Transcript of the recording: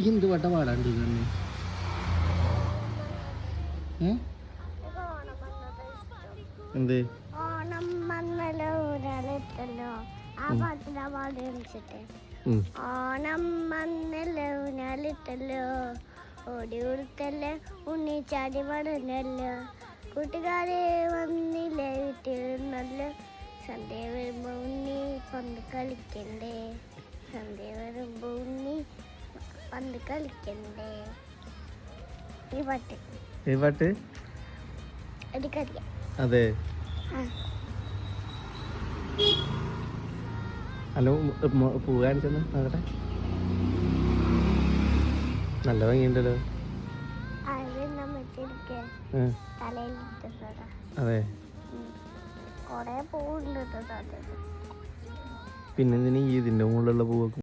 എന്ത് പാട്ടാ പാടാണ്ട് എന്ത് ഓണം വന്നല്ലോ ഊരാളിട്ടല്ലോ ആ പാട്ടിനാ പാടി വിളിച്ചിട്ട് ഓണം വന്നല്ലോ ഊരാളിട്ടല്ലോ ഓടി ഉടുത്തല്ലോ ഉണ്ണിച്ചാടി വളർന്നല്ലോ കൂട്ടുകാരെ വന്നില്ലേ വീട്ടിലിരുന്നല്ലോ സന്ധ്യ വരുമ്പോ ഉണ്ണി പന്ത് കളിക്കണ്ടേ സന്ധ്യ വരുമ്പോ ഉണ്ണി പന്ത് കളിക്കണ്ടേ ഈ പാട്ട് എനിക്കറിയാം. അതെ. ഹലോ പൂ കാണിച്ചെന്ന് നോക്കട്ടെ. നല്ല ഭംഗിയുണ്ടല്ലോ. അതെ. കൊറേ പൂവുണ്ട്. പിന്നെന്തിനാ ഇതിന്റെ മുകളിലുള്ള പൂവൊക്കെ